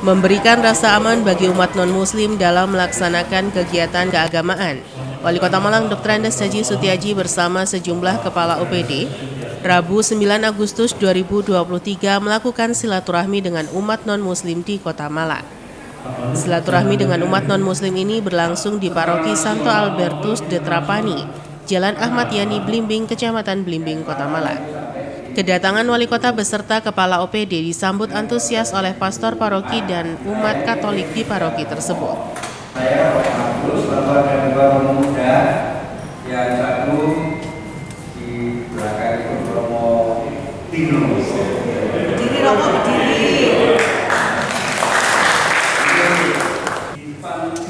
memberikan rasa aman bagi umat non-muslim dalam melaksanakan kegiatan keagamaan. Wali Kota Malang Dr. Andes Haji Sutiaji bersama sejumlah kepala OPD, Rabu 9 Agustus 2023 melakukan silaturahmi dengan umat non-muslim di Kota Malang. Silaturahmi dengan umat non-muslim ini berlangsung di Paroki Santo Albertus de Trapani, Jalan Ahmad Yani Blimbing, Kecamatan Blimbing, Kota Malang. Kedatangan wali kota beserta kepala OPD disambut antusias oleh pastor paroki dan umat Katolik di paroki tersebut. Saya Agus, Bapak dan Dua Pemuda yang satu di belakang itu Romo Tino. Berdiri Romo, berdiri.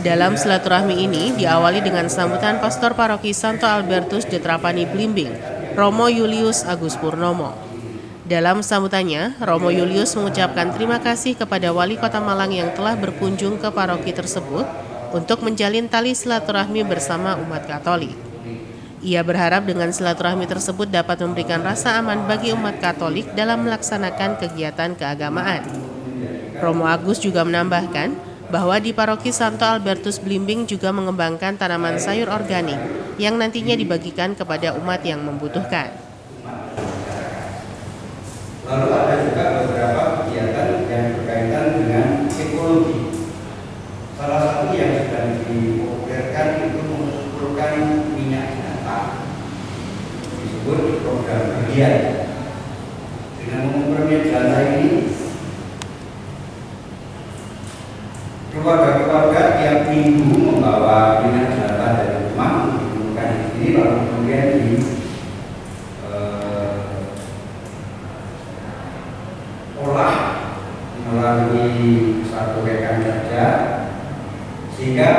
Dalam silaturahmi ini diawali dengan sambutan pastor paroki Santo Albertus de Trapani Blimbing, Romo Julius Agus Purnomo. Dalam sambutannya, Romo Julius mengucapkan terima kasih kepada Wali Kota Malang yang telah berkunjung ke paroki tersebut untuk menjalin tali silaturahmi bersama umat Katolik. Ia berharap dengan silaturahmi tersebut dapat memberikan rasa aman bagi umat Katolik dalam melaksanakan kegiatan keagamaan. Romo Agus juga menambahkan bahwa di Paroki Santo Albertus Blimbing juga mengembangkan tanaman sayur organik yang nantinya dibagikan kepada umat yang membutuhkan. Lalu ada juga beberapa kegiatan yang berkaitan dengan ekologi. Salah satu yang sedang dipopulerkan itu mengumpulkan minyak jelantah, disebut program bagian. Dengan mengumpulkan minyak jelantah ini, keluarga-keluarga tiap minggu membawa minyak jelantah dari rumah, mengumpulkan di sini, lalu kemudian diolah melalui satu rekan kerja, sehingga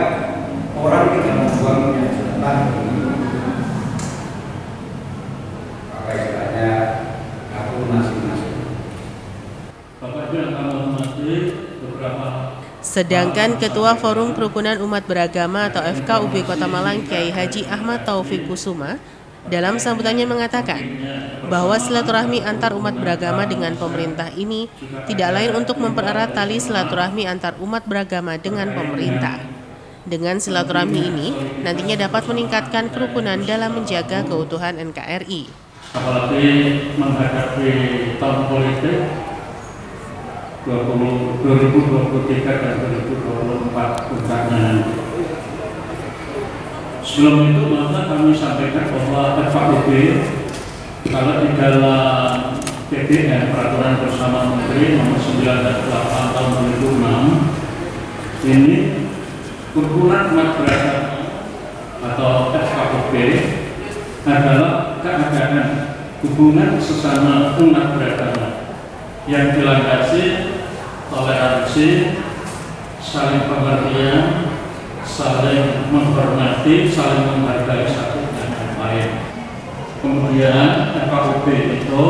orang tidak membuang minyak jelantah ini, apa istilahnya, dapur masing-masing. Bapak Ibu yang kami hormati, beberapa Sedangkan Ketua Forum Kerukunan Umat Beragama atau FKUB Kota Malang Kiai Haji Ahmad Taufik Kusuma dalam sambutannya mengatakan bahwa silaturahmi antar umat beragama dengan pemerintah ini tidak lain untuk mempererat tali silaturahmi antar umat beragama dengan pemerintah. Dengan silaturahmi ini nantinya dapat meningkatkan kerukunan dalam menjaga keutuhan NKRI. apalagi menghadapi tahun politik 2023 dan 2024 puncaknya. Sebelum itu maka kami sampaikan bahwa FKUB kalau di dalam PBN Peraturan Bersama Menteri Nomor 98 Tahun 2006 ini kerukunan umat beragama atau FKUB adalah keadaan hubungan sesama umat beragama yang dilandasi toleransi, saling pengertian, saling menghormati, saling menghargai satu dan yang lain. Kemudian FKUB itu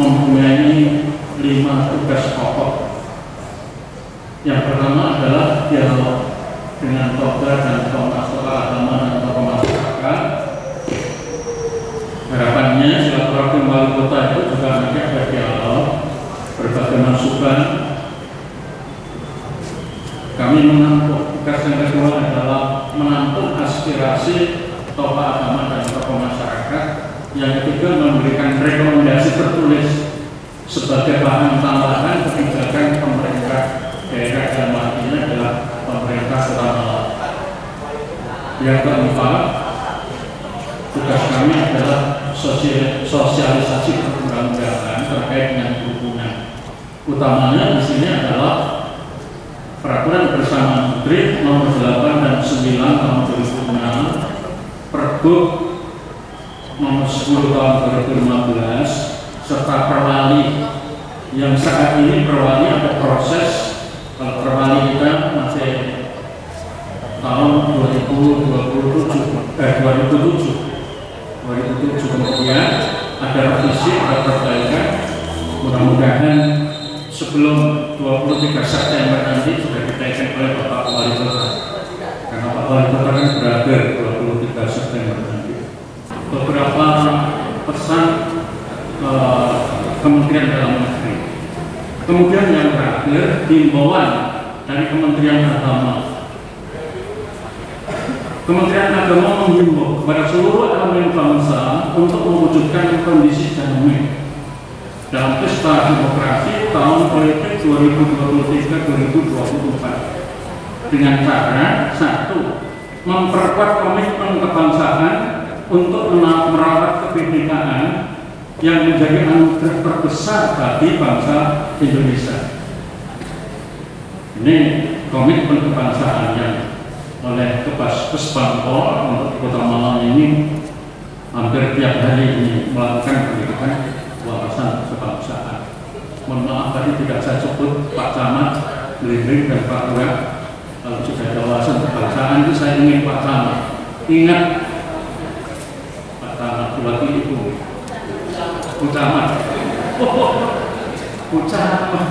mempunyai 5 tugas pokok. Yang pertama adalah dialog dengan tokoh dan tokoh agama dan tokoh masyarakat. Harapannya silaturahmi wali kota itu juga nanti ada dialog, berbagai masukan. Kami menampung tugas yang kedua adalah menampung aspirasi tokoh agama dan tokoh masyarakat. Yang ketiga memberikan rekomendasi tertulis sebagai bahan tambahan kebijakan pemerintah daerah dalam hal ini adalah pemerintah Kota Malang. Yang keempat, tugas kami adalah sosialisasi perundang-undangan terkait dengan hubungan. Utamanya di sini adalah Peraturan Bersama Menteri Nomor 8 dan 9 Tahun 2006, Pergub Nomor 10 Tahun 2015, serta Perwali yang saat ini Perwali ada proses. Kalau Perwali kita masih tahun 2007 kemudian ada revisi, ada perbaikan. Mudah-mudahan sebelum 23 September nanti sudah ditekan oleh Bapak Wali Kota, karena Pak Wali Kota kan berakhir 23 September nanti. Beberapa pesan Kementerian Dalam Negeri. Kemudian yang terakhir, himbauan dari Kementerian Agama. Kementerian Agama menghimbau kepada seluruh elemen bangsa untuk mewujudkan kondisi damai dalam pesta demokrasi tahun politik 2023-2024 dengan cara: 1. Memperkuat komitmen kebangsaan untuk merawat kebinekaan yang menjadi anugerah terbesar bagi bangsa Indonesia. Ini komitmen kebangsaan yang oleh Kesbangpol untuk Kota Malang ini hampir tiap hari ini melakukan pendidikan wawasan kebangsaan. Mohon maaf tadi tidak saya sebut Pak Camat, Blimbing dan Pak Lurah. Kalau sudah ada wawasan kebangsaan itu saya ingin Pak Camat. Ingat Pak Camat, wakil ibu Bu Camat. Bu Camat.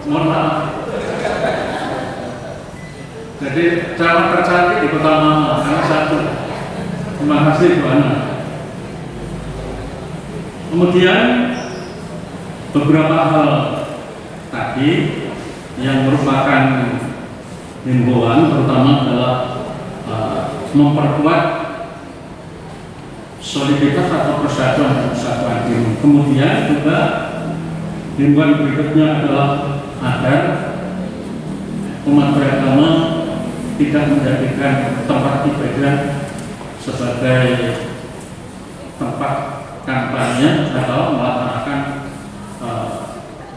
Mohon maaf. Jadi camat tercantik di Kota Malang karena satu. Terima kasih Bu Ana. Kemudian beberapa hal tadi yang merupakan himbauan terutama adalah memperkuat soliditas atau persatuan dan kesatuan ini. Kemudian juga himbauan berikutnya adalah agar umat beragama tidak menjadikan tempat ibadah sebagai tempat kampanye atau melaksanakan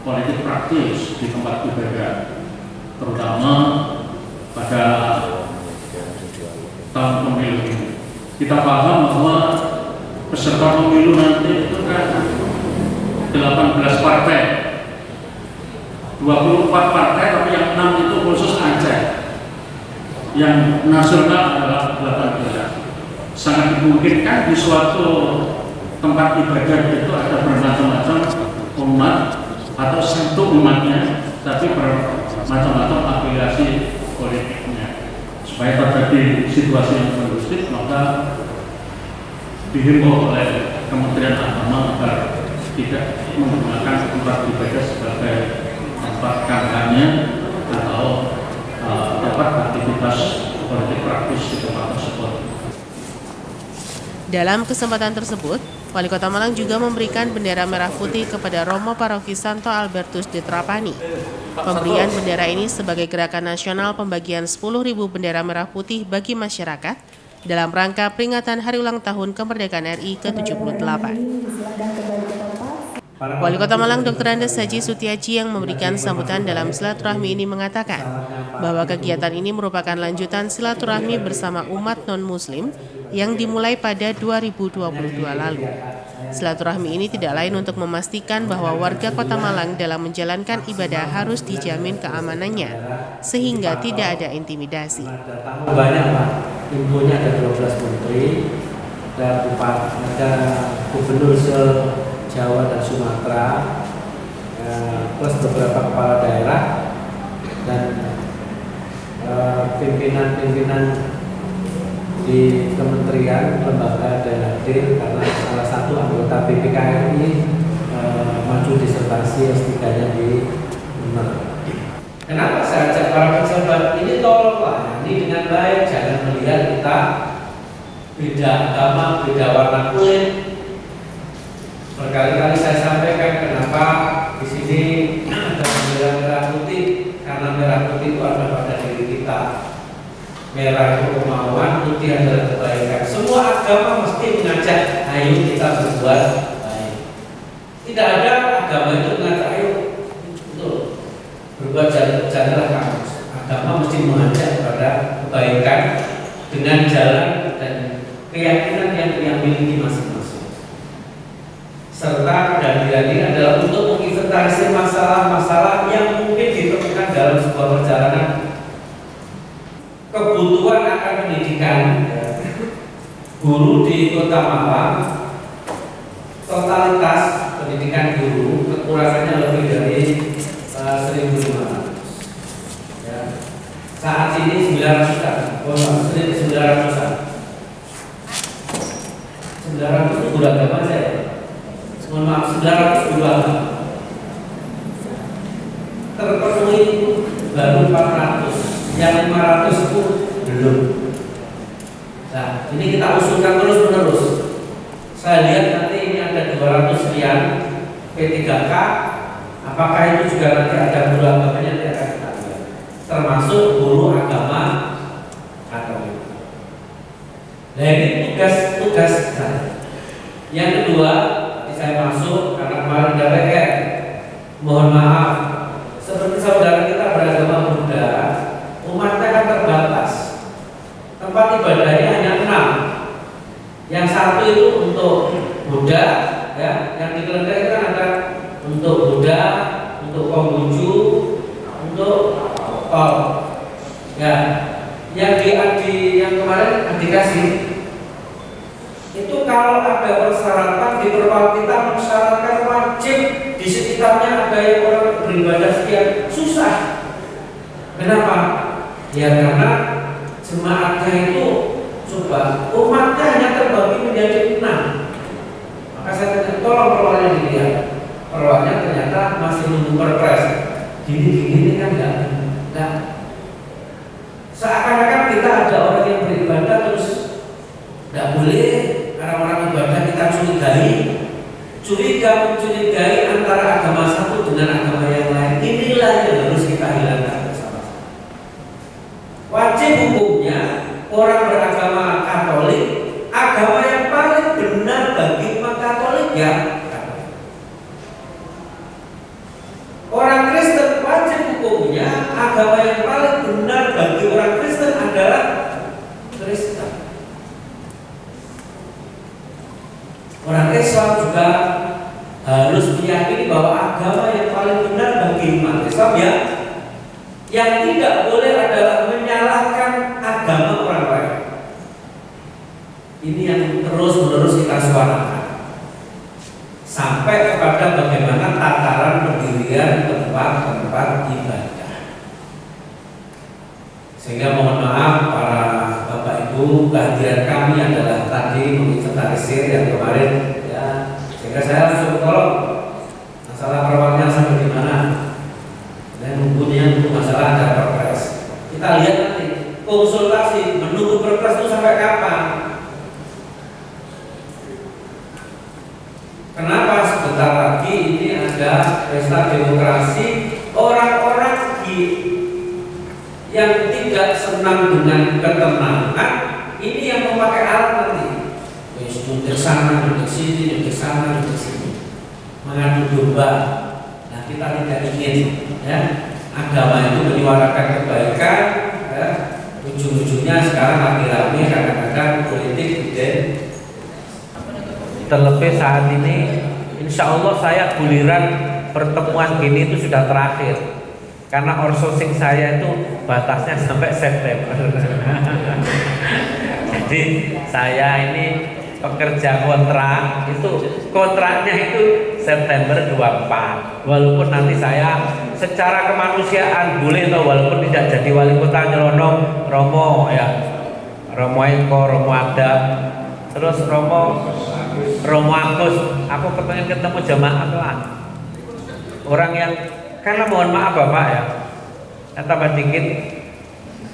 politik praktis di tempat ibadah, terutama pada tahun pemilu ini. Kita paham bahwa peserta pemilu nanti itu kan 18 partai, 24 partai, tapi yang 6 itu khusus Aceh. Yang nasional adalah 18. Sangat dimungkinkan di suatu tempat ibadah itu ada bermacam-macam umat atau satu umatnya, tapi bermacam-macam afiliasi politiknya. Supaya terjadi situasi yang kondusif, maka dihimbau oleh Kementerian Agama agar tidak menggunakan tempat ibadah sebagai tempat kampanye atau dapat aktivitas politik praktis di tempat tersebut. Dalam kesempatan tersebut, Wali Kota Malang juga memberikan bendera merah putih kepada Romo Paroki Santo Albertus de Trapani. Pemberian bendera ini sebagai gerakan nasional pembagian 10.000 bendera merah putih bagi masyarakat dalam rangka peringatan Hari Ulang Tahun Kemerdekaan RI ke-78. Wali Kota Malang Dr. Andes Haji Sutiaji yang memberikan sambutan dalam silaturahmi ini mengatakan bahwa kegiatan ini merupakan lanjutan silaturahmi bersama umat non-muslim yang dimulai pada 2022 lalu. Silaturahmi ini tidak lain untuk memastikan bahwa warga Kota Malang dalam menjalankan ibadah harus dijamin keamanannya sehingga tidak ada intimidasi. Banyak Pak, infonya ada 12 menteri, ada gubernur Jawa dan Sumatera, plus beberapa kepala daerah dan pimpinan-pimpinan di kementerian, lembaga dan hadir karena salah satu anggota BPKR ini maju disertasi S3-nya di UNER. Kenapa saya ajak para pejabat ini tolonglah ini dengan baik, jangan melihat kita beda agama, beda warna kulit. Berkali-kali saya sampaikan kenapa di sini ada bendera merah putih, karena merah putih itu ada pada diri kita. Merah itu kemauan, putih adalah kebaikan. Semua agama mesti mengajak, ayo kita berbuat baik. Tidak ada agama itu mengajak, ayo untuk berbuat jalanlah kamu. Agama mesti mengajak kepada kebaikan dengan jalan dan keyakinan yang miliki masing-masing. Serta kehadiran ini adalah untuk menginventarisir masalah-masalah yang mungkin ditemukan dalam sebuah perjalanan. Kebutuhan akan pendidikan guru di Kota Malang, totalitas pendidikan guru kekurangannya lebih dari 1.500. Ya. Saat ini 900-an, 1.900-an. 900 guru agama saya. Mohon maaf, 900 guru agama. terpenuhi itu baru 400, yang 500 itu belum. Nah, ini kita usulkan terus menerus. Saya lihat nanti ini ada 200 sekian P3K, apakah itu juga nanti ada guru agamanya, nanti akan kita lihat, termasuk guru agama Katolik. Nah, ini tugas saya. Yang kedua, saya masuk karena kemarin ada PR. Mohon maaf, seperti saudara kita beragama Buddha, umatnya kan terbatas. Tempat ibadahnya hanya 6. Yang satu itu untuk Buddha, ya. Yang di kelenteng itu kan ada untuk Buddha, untuk Konghucu, untuk Tol. Ya. Yang kemarin dikasih itu kalau ada persyaratan di tempat kita mensyaratkan wajib di sekitarnya ada yang orang beribadah sekian, susah. Kenapa? Ya karena jemaatnya itu coba umatnya hanya terbagi menjadi 6. Maka saya tanya, tolong perluannya dilihat. Perluannya ternyata masih nunggu perpres. Gini kan enggak. Seakan-akan kita ada orang yang beribadah terus enggak boleh. Orang-orang ibadah kita mencurigai antara agama satu dengan agama yang lain. Inilah yang harus kita hilangkan bersama-sama. Wajib hukumnya orang beragama Katolik, agama yang paling benar bagi umat Katolik ya Katolik. Orang Kristen wajib hukumnya agama yang paling benar bagi orang Kristen adalah Kristen. Orang Islam juga harus meyakini bahwa agama yang paling benar bagi umat Islam ya, yang tidak boleh adalah menyalahkan agama orang lain. Ini yang terus-menerus kita suarakan sampai kepada bagaimana tataran pendirian tempat-tempat ibadah. Sehingga mohon maaf para Bapak Ibu, kehadiran kami adalah tadi menginventarisir yang kemarin ya, sehingga saya langsung tolong masalah perawatnya sampai di mana. Dan nunggu masalah ada perpres. Kita lihat nanti konsultasi menunggu perpres itu sampai kapan. Kenapa sebentar lagi ini ada pesta demokrasi, orang-orang yang tidak senang dengan ketenangan ini yang memakai alat nanti. Duduk sana, duduk sini, duduk sana, duduk sini, mengadu domba. Nah kita tidak ingin ya agama itu menyuarakan kebaikan. Ya. Ujung-ujungnya sekarang lagi ramai kadang-kadang politik dan terlebih saat ini, insya Allah saya guliran pertemuan gini itu sudah terakhir. Karena outsourcing saya itu batasnya sampai September. Jadi saya ini pekerja kontrak, itu kontraknya itu September 24. Walaupun nanti saya secara kemanusiaan boleh toh, walaupun tidak jadi wali kota nyelonong Romo ya, Romo Eko, Romo Ada, terus Romo Agus. Aku kepengen ketemu jamaah lah. Orang yang, karena mohon maaf Bapak ya, tambah dikit,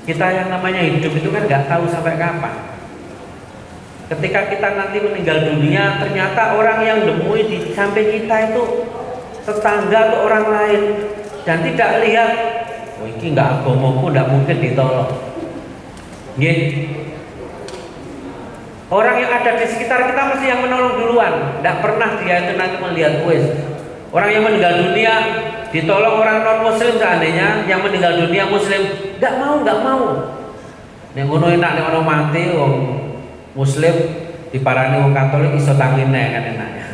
kita yang namanya hidup itu kan nggak tahu sampai kapan. Ketika kita nanti meninggal dunia, ternyata orang yang nemui di samping kita itu tetangga atau orang lain, dan tidak lihat, oh ini nggak agamaku, nggak mungkin ditolong. Orang yang ada di sekitar kita mesti yang menolong duluan, tidak pernah dia itu nanti melihat wes. Orang yang meninggal dunia ditolong orang non muslim, seandainya yang meninggal dunia muslim nggak mau. Yang ngono enak, yang orang mati wong muslim diparani wong Katolik iso tangine kan enaknya.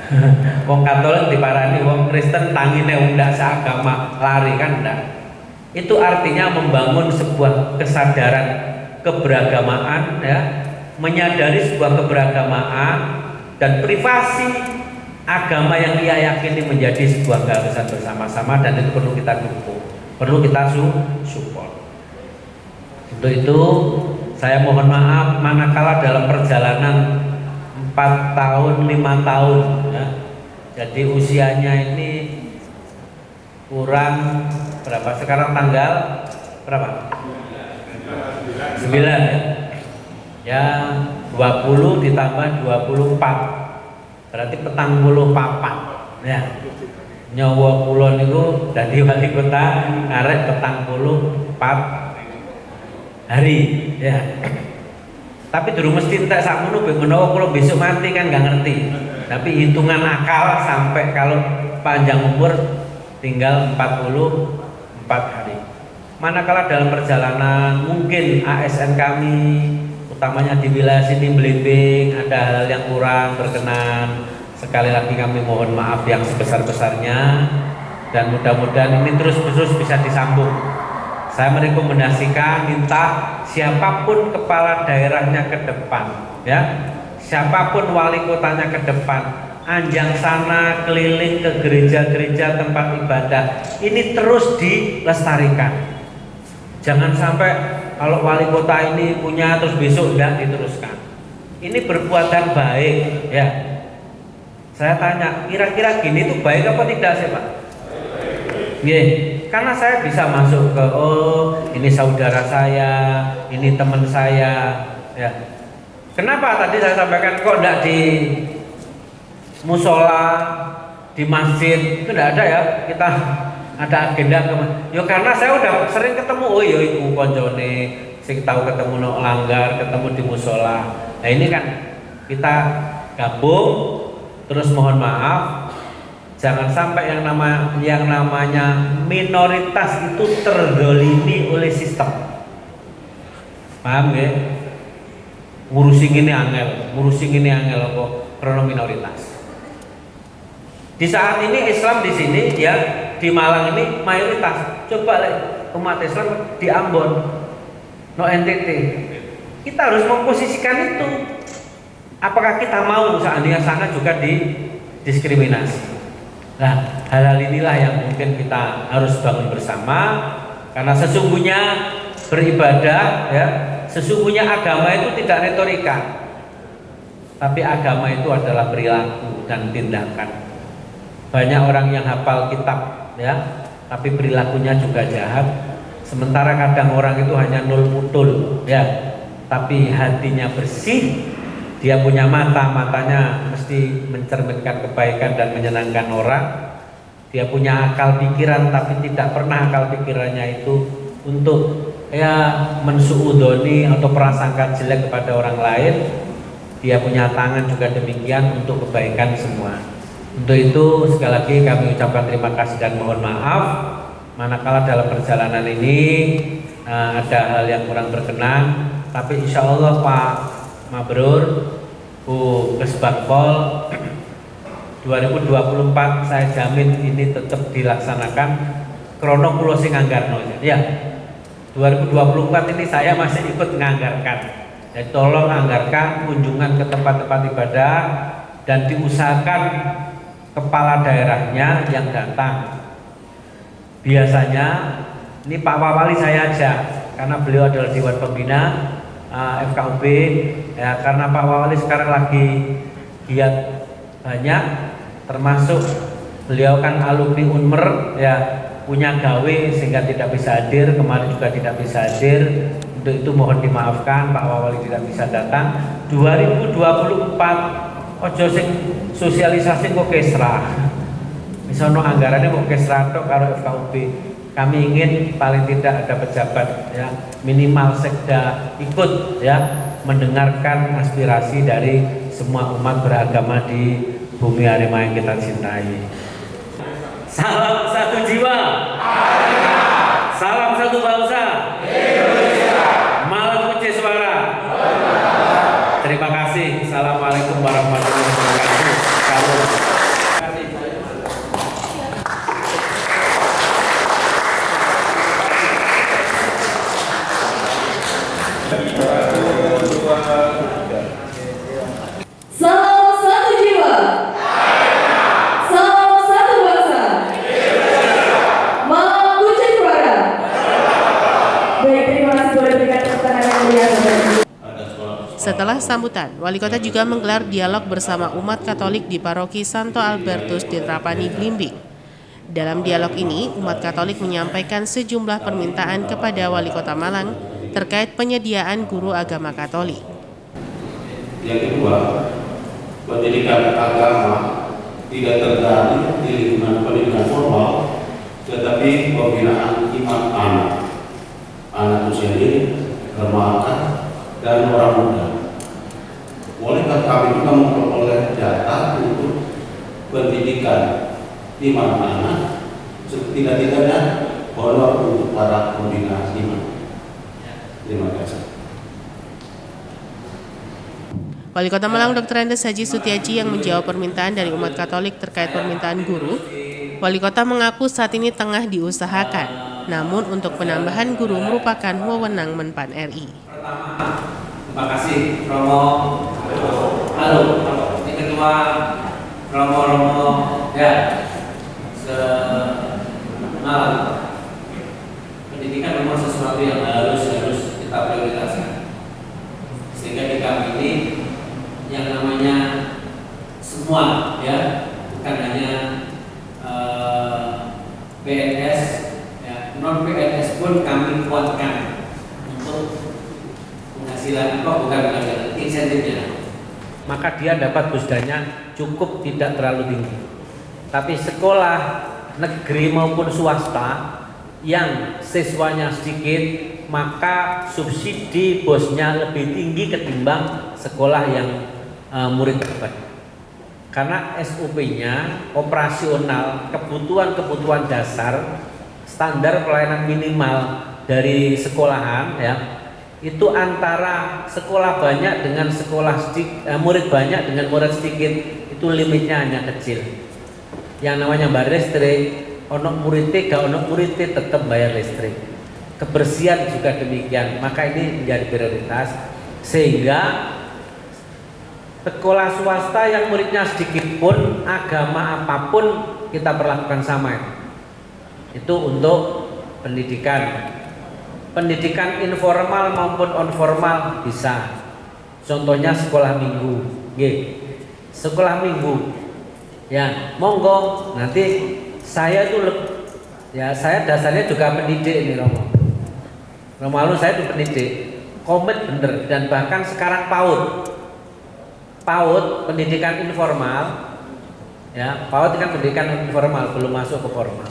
Wong Katolik diparani wong Kristen tangine ndak seagama lari kan ndak. Itu artinya membangun sebuah kesadaran keberagamaan ya, menyadari sebuah keberagamaan dan privasi agama yang dia yakini menjadi sebuah gagasan bersama-sama, dan itu perlu kita dukung, perlu kita support. Untuk itu saya mohon maaf manakala dalam perjalanan 4 tahun 5 tahun ya, jadi usianya ini kurang berapa? Sekarang tanggal berapa? 9 ya. Ya 20 ditambah 24 berarti 44 ya. Nyawa kula niku dadi wali kota arek 44 hari ya. Tapi durung mesti entek sakmono ben menawa kula besok mati kan nggak ngerti. Tapi hitungan akal sampai kalau panjang umur tinggal 44 hari. Manakala dalam perjalanan mungkin ASN kami utamanya di wilayah sini Blimbing ada hal yang kurang berkenan, sekali lagi kami mohon maaf yang sebesar-besarnya dan mudah-mudahan ini terus bisa disambung. Saya merekomendasikan minta siapapun kepala daerahnya ke depan ya, siapapun wali kotanya ke depan, anjang sana keliling ke gereja-gereja tempat ibadah ini terus dilestarikan. Jangan sampai kalau wali kota ini punya terus besok tidak diteruskan. Ini perbuatan baik ya. Saya tanya, kira-kira gini itu baik apa tidak sih Pak? Yeah. Karena saya bisa masuk ke ini saudara saya, ini teman saya ya. Kenapa tadi saya sampaikan kok tidak di musola, di masjid itu tidak ada ya, kita ada agenda ya karena saya udah sering ketemu ya ibu koncone sing tahu ketemu no langgar, ketemu di musola. Nah ini kan kita gabung terus mohon maaf jangan sampai yang namanya minoritas itu terdolimi oleh sistem. Paham ya? Ngurusin ini angel kok karena minoritas. Di saat ini Islam di sini ya di Malang ini mayoritas. Coba umat Islam di Ambon, no NTT. Kita harus memposisikan itu. Apakah kita mau seandainya sana juga didiskriminasi? Nah, hal-hal inilah yang mungkin kita harus bangun bersama. Karena sesungguhnya beribadah, ya, sesungguhnya agama itu tidak retorika, tapi agama itu adalah perilaku dan tindakan. Banyak orang yang hafal kitab, ya, tapi perilakunya juga jahat. Sementara kadang orang itu hanya nul mutul, ya, tapi hatinya bersih. Dia punya matanya mesti mencerminkan kebaikan dan menyenangkan orang. Dia punya akal pikiran, tapi tidak pernah akal pikirannya itu untuk mensuudoni atau prasangka jelek kepada orang lain. Dia punya tangan juga demikian untuk kebaikan semua. Untuk itu sekali lagi kami ucapkan terima kasih dan mohon maaf manakala dalam perjalanan ini ada hal yang kurang berkenan. Tapi insya Allah Pak Mabrur, Bu Kesbangpol, 2024 saya jamin ini tetap dilaksanakan krono kula sing nganggarno. Ya, 2024 ini saya masih ikut menganggarkan. Jadi tolong anggarkan kunjungan ke tempat-tempat ibadah dan diusahakan kepala daerahnya yang datang. Biasanya ini Pak Wawali saya ajak karena beliau adalah Dewan Pembina FKUB ya, karena Pak Wawali sekarang lagi giat banyak, termasuk beliau kan alumni Unmer ya, punya gawe sehingga tidak bisa hadir, kemarin juga tidak bisa hadir. Untuk itu mohon dimaafkan Pak Wawali tidak bisa datang. 2024 ojo sing sosialisasi kok kesra. Misalnya anggarannya kok kesra tok karo FKUB. Kami ingin paling tidak ada pejabat ya, minimal sekda ikut ya mendengarkan aspirasi dari semua umat beragama di bumi Arema yang kita cintai. Salam satu jiwa. Salam satu bangsa. Malang Puji Suara. Terima kasih. Assalamualaikum warahmatullahi wabarakatuh. Salam. Salam satu jiwa. Salam satu bangsa. Malang Puji Suara. Baik, terima kasih boleh berikan tepuk tangan yang meriah. Setelah sambutan, Wali Kota juga menggelar dialog bersama umat Katolik di Paroki Santo Albertus di Trapani, Blimbing. Dalam dialog ini, umat Katolik menyampaikan sejumlah permintaan kepada Wali Kota Malang terkait penyediaan guru agama Katolik. Yang kedua, pendidikan agama tidak terjadi di lingkungan pendidikan formal, tetapi pembinaan iman anak usia dini, remaja, dan orang muda. Bolehkah kami juga memperoleh data untuk pendidikan iman anak, setidak-tidaknya honor untuk para pembina iman? Terima kasih. Wali Kota Malang Dr. Andes Haji Sutiaji yang menjawab permintaan dari umat Katolik terkait permintaan guru, Wali Kota mengaku saat ini tengah diusahakan, namun untuk penambahan guru merupakan wewenang Menpan RI. Terima kasih Romo. Halo. Yang kedua Romo ya semalam. Pendidikan memang sesuatu yang harus kita prioritaskan. Sehingga di kami ini yang namanya semua ya, bukan hanya PNS ya, non PNS pun kami kuatkan untuk penghasilan bukan insentifnya. Maka dia dapat busdanya cukup tidak terlalu tinggi. Tapi sekolah negeri maupun swasta yang siswanya sedikit, maka subsidi bosnya lebih tinggi ketimbang sekolah yang murid terbaik. Karena SOP-nya operasional, kebutuhan dasar, standar pelayanan minimal dari sekolahan ya, itu antara sekolah banyak dengan murid banyak dengan murid sedikit, itu limitnya hanya kecil. Yang namanya bayar listrik, ono murid gak ono murid tetap bayar listrik. Kebersihan juga demikian, maka ini menjadi prioritas sehingga sekolah swasta yang muridnya sedikit pun agama apapun kita perlakukan sama. Itu untuk pendidikan informal maupun non-formal bisa. Contohnya sekolah minggu, sekolah minggu. Ya, monggo nanti saya itu ya saya dasarnya juga pendidik ini Romo. Lalu saya itu pendidik, komit bener dan bahkan sekarang PAUD pendidikan informal ya, PAUD kan pendidikan informal belum masuk ke formal.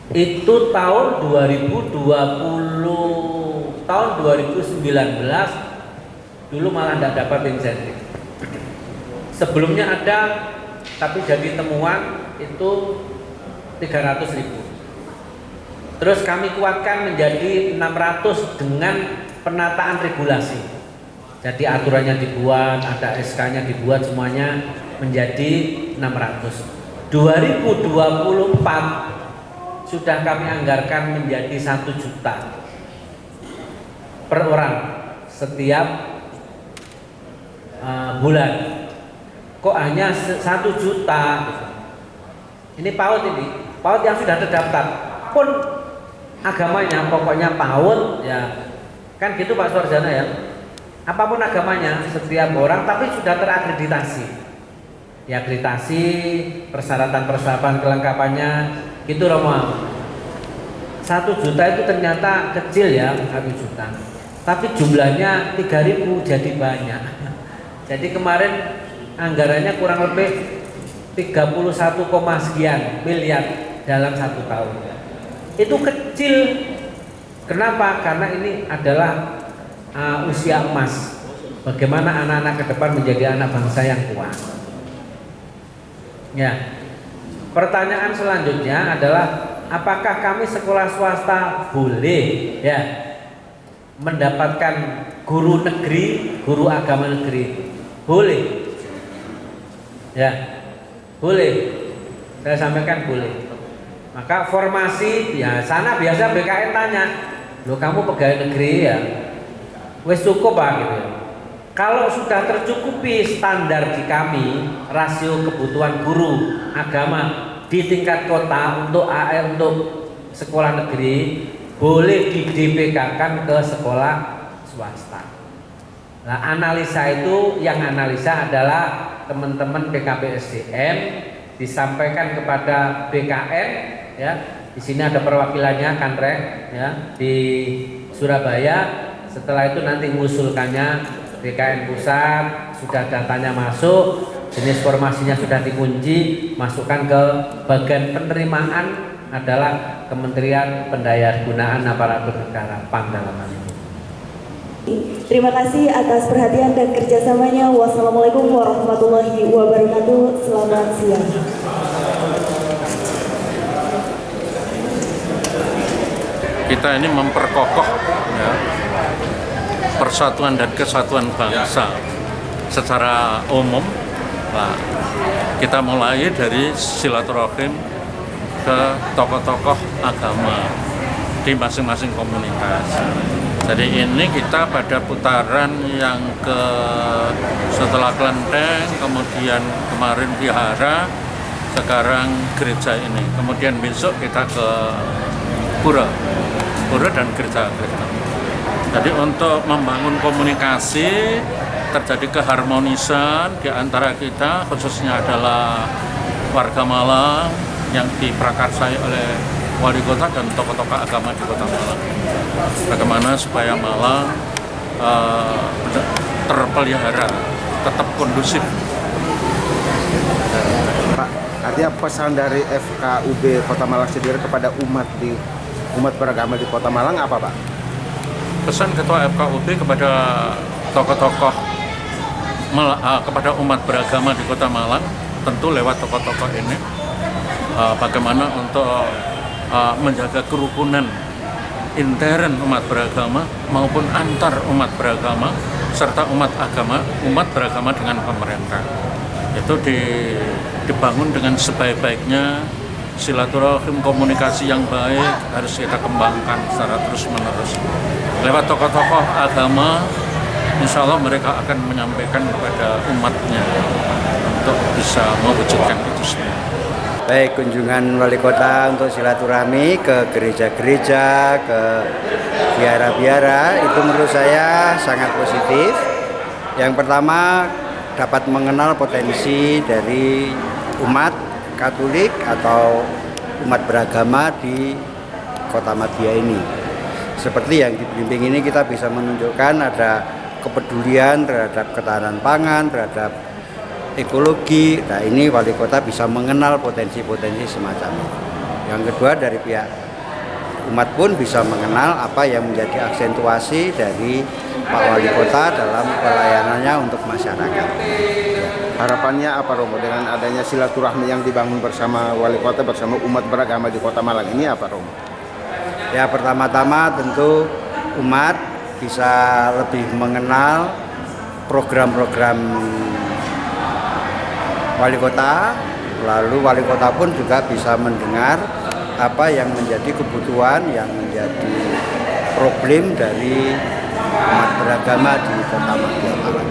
Itu tahun 2020, tahun 2019 dulu malah tidak dapat insentif. Sebelumnya ada, tapi jadi temuan itu 300.000. Terus kami kuatkan menjadi 600 dengan penataan regulasi. Jadi aturannya dibuat, ada SK-nya dibuat, semuanya menjadi 600. 2024 sudah kami anggarkan menjadi 1 juta per orang setiap bulan. Kok hanya 1 juta? Ini PAUD yang sudah terdaftar pun agamanya pokoknya PAUD ya kan gitu Pak Suarjana ya, apapun agamanya setiap orang tapi sudah terakreditasi ya, akreditasi persyaratan kelengkapannya gitu Romo. 1 juta itu ternyata kecil ya, 1 juta tapi jumlahnya 3.000 jadi banyak. Jadi kemarin anggarannya kurang lebih 31, sekian miliar dalam 1 tahun. Itu kecil. Kenapa? Karena ini adalah usia emas. Bagaimana anak-anak ke depan menjadi anak bangsa yang kuat. Ya. Pertanyaan selanjutnya adalah apakah kami sekolah swasta boleh ya mendapatkan guru negeri, guru agama negeri? Boleh. Ya. Boleh. Saya sampaikan boleh. Maka formasi ya sana biasa BKN tanya, "Loh kamu pegawai negeri ya? Wes cukup Pak?" gitu ya. Kalau sudah tercukupi standar di kami, rasio kebutuhan guru agama di tingkat kota untuk untuk sekolah negeri boleh di DPK-kan ke sekolah swasta. Nah, analisa itu yang analisa adalah teman-teman PKPSDM disampaikan kepada BKN ya. Di sini ada perwakilannya Kanrek ya di Surabaya. Setelah itu nanti mengusulkannya BKN pusat, sudah datanya masuk, jenis formasinya sudah dikunci, masukkan ke bagian penerimaan adalah Kementerian Pendayaan Aparatur Negara PAN dalam hal ini. Terima kasih atas perhatian dan kerjasamanya. Wassalamualaikum warahmatullahi wabarakatuh. Selamat siang. Kita ini memperkokoh ya, persatuan dan kesatuan bangsa secara umum. Nah, kita mulai dari silaturahim ke tokoh-tokoh agama di masing-masing komunitas. Jadi ini kita pada putaran yang setelah Klenteng, kemudian kemarin Vihara, sekarang gereja ini. Kemudian besok kita ke Pura dan gereja. Jadi untuk membangun komunikasi, terjadi keharmonisan di antara kita, khususnya adalah warga Malang yang diprakarsai oleh wali kota dan tokoh-tokoh agama di kota Malang. Bagaimana supaya Malang terpelihara, tetap kondusif. Pak, artinya pesan dari FKUB Kota Malang sendiri kepada umat beragama di Kota Malang apa, Pak? Pesan Ketua FKUB kepada tokoh-tokoh kepada umat beragama di Kota Malang, tentu lewat tokoh-tokoh ini, bagaimana untuk menjaga kerukunan intern umat beragama maupun antar umat beragama serta umat beragama dengan pemerintah. Itu dibangun dengan sebaik-baiknya, silaturahim, komunikasi yang baik harus kita kembangkan secara terus-menerus. Lewat tokoh-tokoh agama, insya Allah mereka akan menyampaikan kepada umatnya untuk bisa mewujudkan itu semua. Baik, kunjungan wali kota untuk silaturahmi ke gereja-gereja, ke biara-biara, itu menurut saya sangat positif. Yang pertama, dapat mengenal potensi dari umat Katolik atau umat beragama di Kota Madia ini. Seperti yang di Blimbing ini, kita bisa menunjukkan ada kepedulian terhadap ketahanan pangan, terhadap ekologi. Nah, ini wali kota bisa mengenal potensi-potensi semacam itu. Yang kedua, dari pihak umat pun bisa mengenal apa yang menjadi aksentuasi dari Pak Wali Kota dalam pelayanannya untuk masyarakat. Harapannya apa, Romo, dengan adanya silaturahmi yang dibangun bersama wali kota bersama umat beragama di Kota Malang ini apa, Romo? Ya, pertama-tama tentu umat bisa lebih mengenal program-program wali kota, lalu wali kota pun juga bisa mendengar apa yang menjadi kebutuhan, yang menjadi problem dari umat beragama di Kota Malang.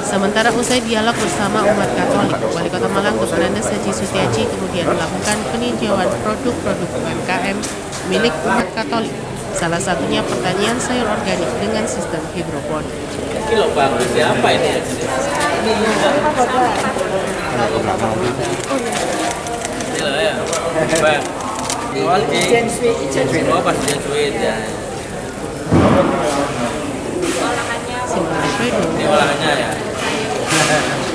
Sementara usai dialog bersama umat Katolik, Wali Kota Malang Dr. Andes Haji Sutiaji kemudian melakukan peninjauan produk-produk UMKM milik umat Katolik. Salah satunya pertanian sayur organik dengan sistem hidroponik. Kilo bagus, siapa ini? Kilo ya. Bang. Oh, pas dia sweet ya. Ini olahannya ya.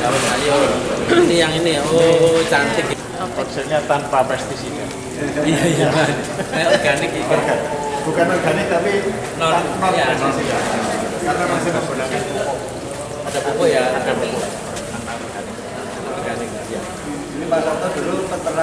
Daun sayur. Ini yang ini. Oh, cantik. Maksudnya tanpa pestisida. Iya. Organik itu. Bukan organik tapi non pestisida. Karena masih menggunakan pupuk. Ada pupuk ya. Ada pupuk. Organik. Ini Pak Soto dulu peternak